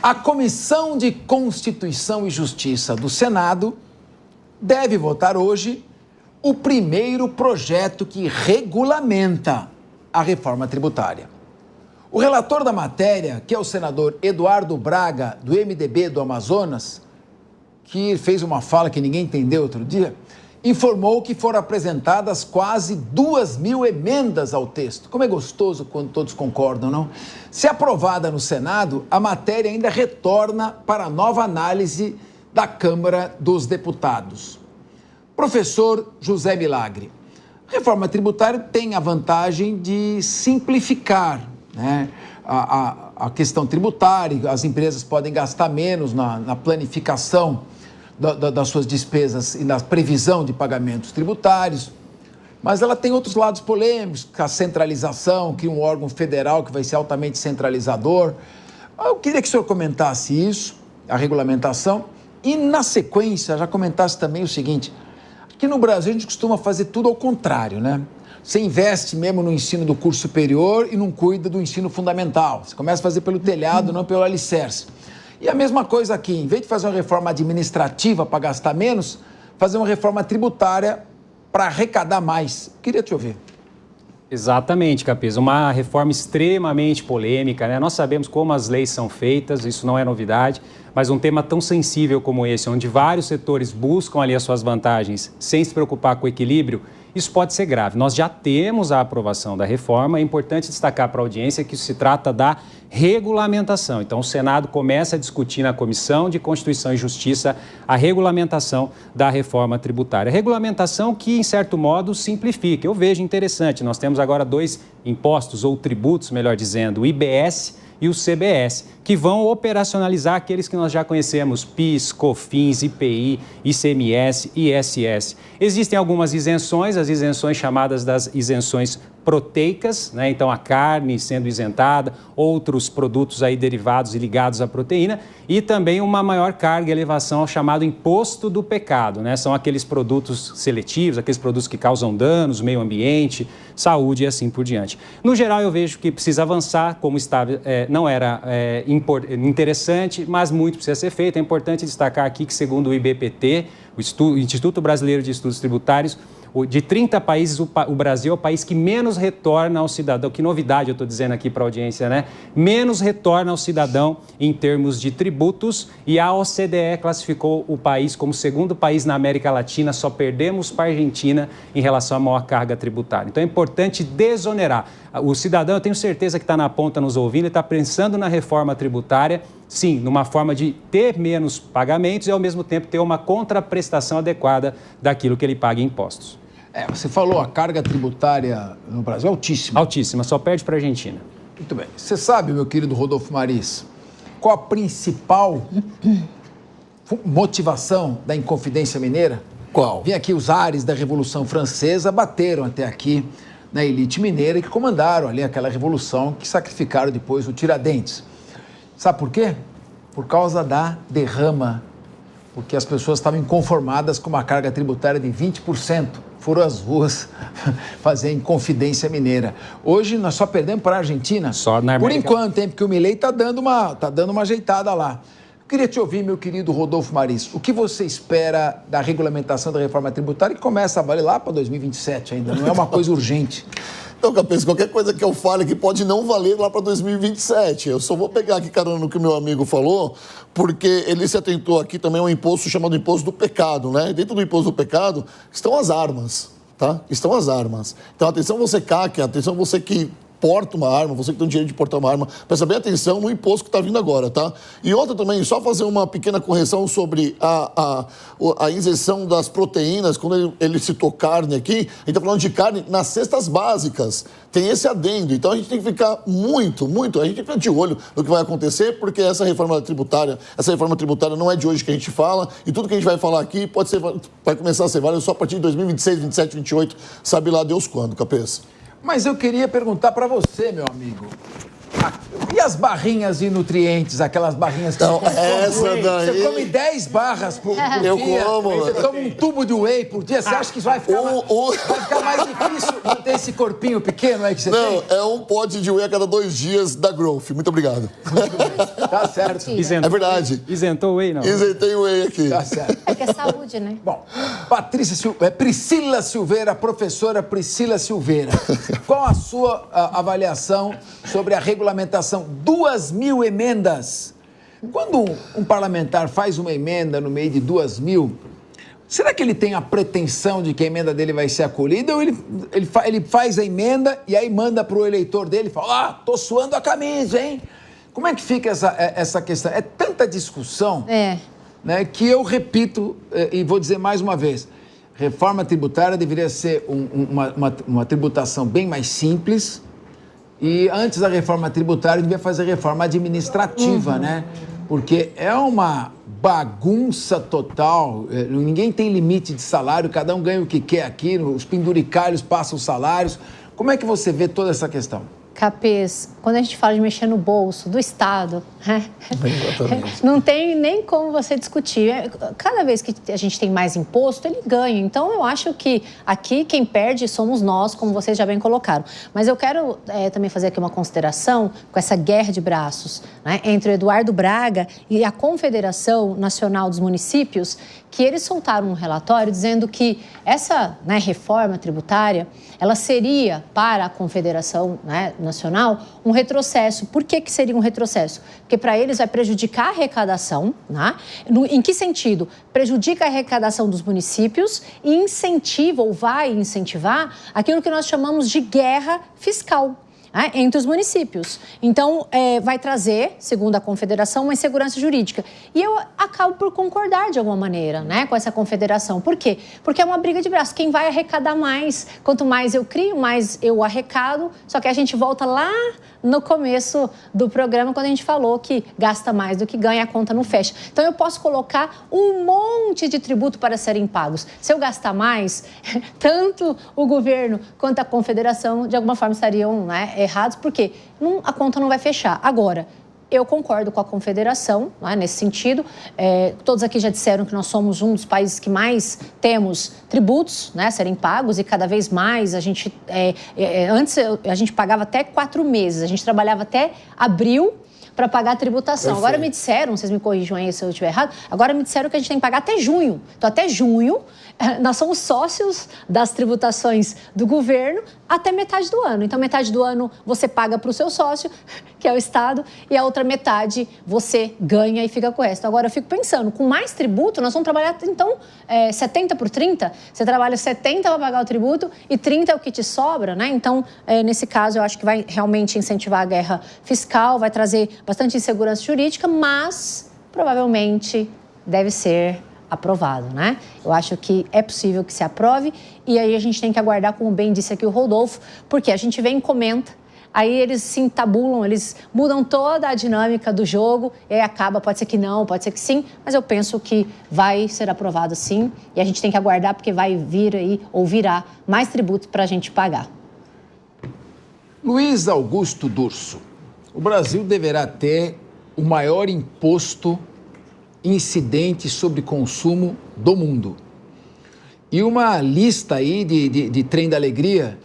A Comissão de Constituição e Justiça do Senado deve votar hoje o primeiro projeto que regulamenta a reforma tributária. O relator da matéria, que é o senador Eduardo Braga, do MDB do Amazonas, que fez uma fala que ninguém entendeu outro dia, informou que foram apresentadas quase 2.000 emendas ao texto. Como é gostoso quando todos concordam, não? Se aprovada no Senado, a matéria ainda retorna para nova análise da Câmara dos Deputados. Professor José Milagre, a reforma tributária tem a vantagem de simplificar, né, a questão tributária. As empresas podem gastar menos na planificação das suas despesas e na previsão de pagamentos tributários, mas ela tem outros lados polêmicos, a centralização, cria um órgão federal que vai ser altamente centralizador. Eu queria que o senhor comentasse isso, a regulamentação, e na sequência já comentasse também o seguinte: aqui no Brasil a gente costuma fazer tudo ao contrário, né? Você investe mesmo no ensino do curso superior e não cuida do ensino fundamental. Você começa a fazer pelo telhado, não pelo alicerce. E a mesma coisa aqui, em vez de fazer uma reforma administrativa para gastar menos, fazer uma reforma tributária para arrecadar mais. Queria te ouvir. Exatamente, Capês. Uma reforma extremamente polêmica, né? Nós sabemos como as leis são feitas, isso não é novidade, mas um tema tão sensível como esse, onde vários setores buscam ali as suas vantagens sem se preocupar com o equilíbrio, isso pode ser grave. Nós já temos a aprovação da reforma, é importante destacar para a audiência que isso se trata da regulamentação. Então, o Senado começa a discutir na Comissão de Constituição e Justiça a regulamentação da reforma tributária. Regulamentação que, em certo modo, simplifica. Eu vejo interessante, nós temos agora 2 impostos, ou tributos, melhor dizendo, o IBS e o CBS, que vão operacionalizar aqueles que nós já conhecemos: PIS, COFINS, IPI, ICMS e ISS. Existem algumas isenções, as isenções chamadas das isenções proteicas, né? Então a carne sendo isentada, outros produtos aí derivados e ligados à proteína, e também uma maior carga e elevação ao chamado imposto do pecado, né? São aqueles produtos seletivos, aqueles produtos que causam danos, meio ambiente, saúde e assim por diante. No geral, eu vejo que precisa avançar, como estava, não era interessante, mas muito precisa ser feito. É importante destacar aqui que, segundo o IBPT, o Instituto Brasileiro de Estudos Tributários, de 30 países, o Brasil é o país que menos retorna ao cidadão. Que novidade eu estou dizendo aqui para a audiência, né? Menos retorna ao cidadão em termos de tributos, e a OCDE classificou o país como o segundo país na América Latina, só perdemos para a Argentina em relação à maior carga tributária. Então é importante desonerar. O cidadão, eu tenho certeza que está na ponta nos ouvindo, ele está pensando na reforma tributária, sim, numa forma de ter menos pagamentos e, ao mesmo tempo, ter uma contraprestação adequada daquilo que ele paga em impostos. Você falou, a carga tributária no Brasil é altíssima. Altíssima, só perde para a Argentina. Muito bem. Você sabe, meu querido Rodolfo Maris, qual a principal motivação da Inconfidência Mineira? Qual? Vem aqui os ares da Revolução Francesa, bateram até aqui na elite mineira e que comandaram ali aquela revolução que sacrificaram depois o Tiradentes. Sabe por quê? Por causa da derrama, porque as pessoas estavam inconformadas com uma carga tributária de 20%. Foram às ruas fazer Inconfidência Mineira. Hoje nós só perdemos para a Argentina. Só na América. Por enquanto, hein? Porque o Milei está dando uma ajeitada lá. Eu queria te ouvir, meu querido Rodolfo Maris. O que você espera da regulamentação da reforma tributária, que começa a valer lá para 2027 ainda? Não é uma coisa urgente. Então, Capês, qualquer coisa que eu fale que pode não valer lá para 2027. Eu só vou pegar aqui carona no que o meu amigo falou, porque ele se atentou aqui também a um imposto chamado imposto do pecado, né? Dentro do imposto do pecado estão as armas, tá? Estão as armas. Então, atenção você, CAC, atenção você que porta uma arma, você que tem o direito de portar uma arma, presta bem atenção no imposto que está vindo agora, tá? E outra também, só fazer uma pequena correção sobre a isenção das proteínas, quando ele citou carne aqui, a gente está falando de carne nas cestas básicas, tem esse adendo, então a gente tem que ficar muito, a gente tem que ficar de olho no que vai acontecer, porque essa reforma tributária não é de hoje que a gente fala, e tudo que a gente vai falar aqui vai começar a ser válido só a partir de 2026, 27, 28, sabe lá Deus quando, Capês. Mas eu queria perguntar para você, meu amigo, E as barrinhas de nutrientes, aquelas barrinhas que Não, essa daí... Você come 10 barras por dia. Eu como. Você toma um tubo de whey por dia. Você acha que vai ficar, vai ficar mais difícil manter esse corpinho pequeno aí que você tem? Não, é um pote de whey a cada 2 dias da Growth. Muito obrigado. Tá certo. É verdade. Isentou o whey, não? Isentei o whey aqui. Tá certo. É que é saúde, né? Bom, Priscila Silveira, professora Priscila Silveira. Qual a sua avaliação sobre a regulamentação? 2.000 emendas. Quando um parlamentar faz uma emenda no meio de 2.000, será que ele tem a pretensão de que a emenda dele vai ser acolhida? Ou ele faz a emenda e aí manda para o eleitor dele e fala, tô suando a camisa, hein? Como é que fica essa questão? É tanta discussão... Né, que eu repito e vou dizer mais uma vez, reforma tributária deveria ser uma tributação bem mais simples e antes da reforma tributária devia fazer reforma administrativa, né? Porque é uma bagunça total, ninguém tem limite de salário, cada um ganha o que quer aqui, os penduricalhos passam os salários. Como é que você vê toda essa questão? Capês, quando a gente fala de mexer no bolso do Estado, não tem nem como você discutir. Cada vez que a gente tem mais imposto, ele ganha. Então, eu acho que aqui quem perde somos nós, como vocês já bem colocaram. Mas eu quero também fazer aqui uma consideração com essa guerra de braços, né, entre o Eduardo Braga e a Confederação Nacional dos Municípios, que eles soltaram um relatório dizendo que essa reforma tributária, ela seria para a Confederação Nacional um retrocesso. Por que seria um retrocesso? Porque para eles vai prejudicar a arrecadação, né? Em que sentido? Prejudica a arrecadação dos municípios e incentiva ou vai incentivar aquilo que nós chamamos de guerra fiscal entre os municípios. Então, vai trazer, segundo a Confederação, uma insegurança jurídica. E eu acabo por concordar de alguma maneira, com essa Confederação. Por quê? Porque é uma briga de braço. Quem vai arrecadar mais? Quanto mais eu crio, mais eu arrecado. Só que a gente volta lá no começo do programa, quando a gente falou que gasta mais do que ganha, a conta não fecha. Então, eu posso colocar um monte de tributo para serem pagos. Se eu gastar mais, tanto o governo quanto a Confederação, de alguma forma, estariam errados, porque a conta não vai fechar. Agora, eu concordo com a Confederação, nesse sentido. Todos aqui já disseram que nós somos um dos países que mais temos tributos a serem pagos e cada vez mais a gente... antes a gente pagava até 4 meses, a gente trabalhava até abril para pagar a tributação. Perfeito. Agora me disseram, vocês me corrijam aí se eu estiver errado, agora me disseram que a gente tem que pagar até junho. Então, até junho, nós somos sócios das tributações do governo até metade do ano. Então, metade do ano você paga para o seu sócio, que é o Estado, e a outra metade você ganha e fica com o resto. Agora, eu fico pensando, com mais tributo, nós vamos trabalhar, então, 70 por 30? Você trabalha 70 para pagar o tributo e 30 é o que te sobra, né? Então, nesse caso, eu acho que vai realmente incentivar a guerra fiscal, vai trazer bastante insegurança jurídica, mas provavelmente deve ser aprovado, né? Eu acho que é possível que se aprove e aí a gente tem que aguardar, como bem disse aqui o Rodolfo, porque a gente vem e comenta, aí eles se entabulam, eles mudam toda a dinâmica do jogo e aí acaba, pode ser que não, pode ser que sim, mas eu penso que vai ser aprovado sim e a gente tem que aguardar porque vai vir aí ou virá mais tributos para a gente pagar. Luiz Augusto Durso, o Brasil deverá ter o maior imposto incidente sobre consumo do mundo. E uma lista aí de trem da alegria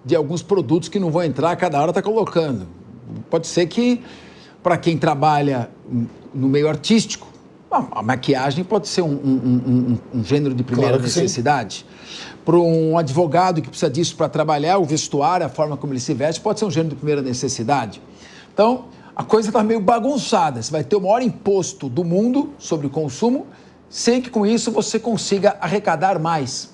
de alguns produtos que não vão entrar, cada hora está colocando. Pode ser que, para quem trabalha no meio artístico, a maquiagem pode ser um gênero de primeira necessidade. Para um advogado que precisa disso para trabalhar, o vestuário, a forma como ele se veste, pode ser um gênero de primeira necessidade. Então, a coisa está meio bagunçada. Você vai ter o maior imposto do mundo sobre o consumo, sem que com isso você consiga arrecadar mais.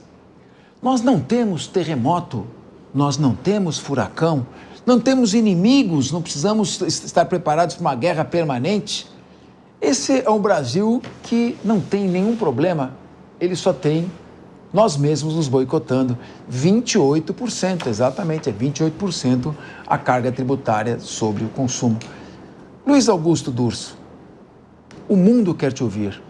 Nós não temos terremoto, nós não temos furacão, não temos inimigos, não precisamos estar preparados para uma guerra permanente. Esse é um Brasil que não tem nenhum problema, ele só tem nós mesmos nos boicotando. 28%, exatamente, é 28% a carga tributária sobre o consumo. Luiz Augusto Durso, o mundo quer te ouvir.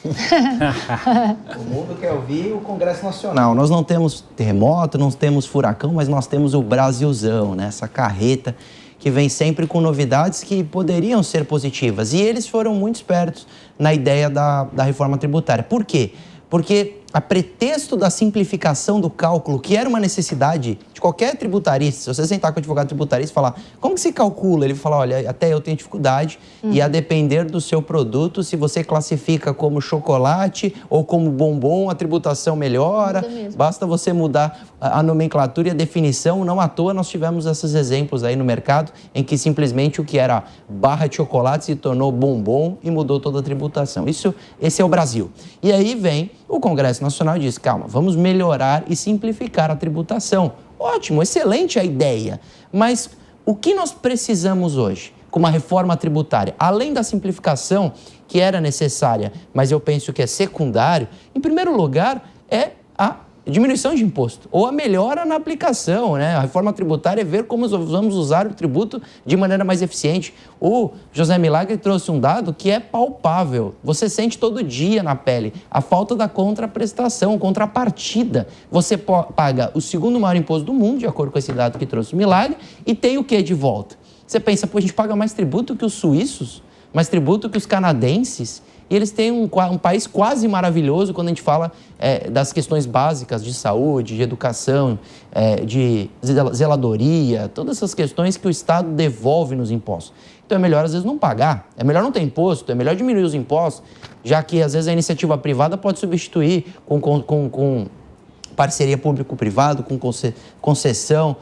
O mundo quer ouvir o Congresso Nacional. Nós não temos terremoto, não temos furacão, mas nós temos o Brasilzão, né? Essa carreta que vem sempre com novidades que poderiam ser positivas. E eles foram muito espertos na ideia da reforma tributária. Por quê? Porque a pretexto da simplificação do cálculo, que era uma necessidade de qualquer tributarista, se você sentar com o advogado tributarista e falar, como que se calcula? Ele fala, olha, até eu tenho dificuldade, e a depender do seu produto, se você classifica como chocolate ou como bombom, a tributação melhora, basta você mudar a nomenclatura e a definição. Não à toa nós tivemos esses exemplos aí no mercado, em que simplesmente o que era barra de chocolate se tornou bombom e mudou toda a tributação. Esse é o Brasil. E aí vem o Congresso Nacional e diz, calma, vamos melhorar e simplificar a tributação. Ótimo, excelente a ideia, mas o que nós precisamos hoje com uma reforma tributária, além da simplificação que era necessária, mas eu penso que é secundário, em primeiro lugar é a diminuição de imposto, ou a melhora na aplicação, né? A reforma tributária é ver como vamos usar o tributo de maneira mais eficiente. O José Milagre trouxe um dado que é palpável, você sente todo dia na pele, a falta da contraprestação, contrapartida. Você paga o segundo maior imposto do mundo, de acordo com esse dado que trouxe o Milagre, e tem o que de volta? Você pensa, pô, a gente paga mais tributo que os suíços, mais tributo que os canadenses, e eles têm um país quase maravilhoso quando a gente fala das questões básicas de saúde, de educação, de zeladoria, todas essas questões que o Estado devolve nos impostos. Então é melhor, às vezes, não pagar, é melhor não ter imposto, é melhor diminuir os impostos, já que, às vezes, a iniciativa privada pode substituir com parceria público-privado, com concessão,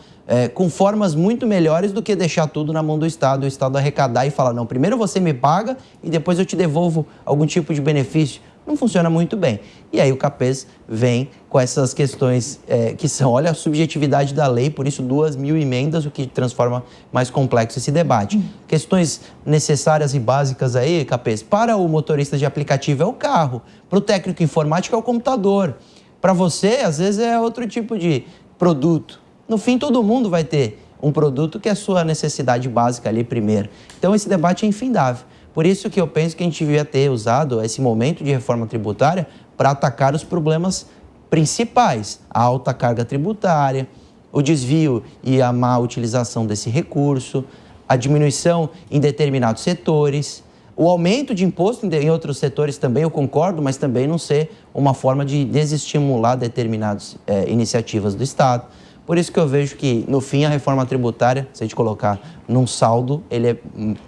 com formas muito melhores do que deixar tudo na mão do Estado, o Estado arrecadar e falar, não, primeiro você me paga e depois eu te devolvo algum tipo de benefício. Não funciona muito bem. E aí o CAPES vem com essas questões que são, olha, a subjetividade da lei, por isso 2.000 emendas, o que transforma mais complexo esse debate. Questões necessárias e básicas aí, CAPES, para o motorista de aplicativo é o carro, para o técnico informático é o computador, para você, às vezes, é outro tipo de produto. No fim, todo mundo vai ter um produto que é a sua necessidade básica ali primeiro. Então, esse debate é infindável. Por isso que eu penso que a gente devia ter usado esse momento de reforma tributária para atacar os problemas principais. A alta carga tributária, o desvio e a má utilização desse recurso, a diminuição em determinados setores, o aumento de imposto em outros setores também, eu concordo, mas também não ser uma forma de desestimular determinadas iniciativas do Estado. Por isso que eu vejo que, no fim, a reforma tributária, se a gente colocar num saldo, ele é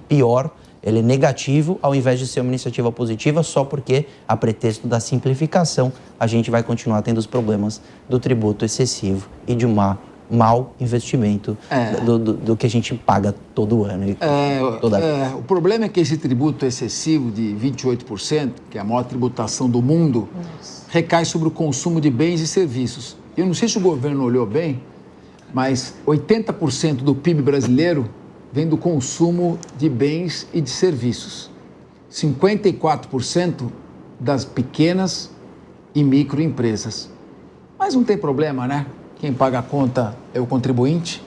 pior, ele é negativo, ao invés de ser uma iniciativa positiva, só porque, a pretexto da simplificação, a gente vai continuar tendo os problemas do tributo excessivo e de mau investimento do que a gente paga todo ano. O problema é que esse tributo excessivo de 28%, que é a maior tributação do mundo, recai sobre o consumo de bens e serviços. Eu não sei se o governo olhou bem, mas 80% do PIB brasileiro vem do consumo de bens e de serviços. 54% das pequenas e microempresas. Mas não tem problema, né? Quem paga a conta é o contribuinte.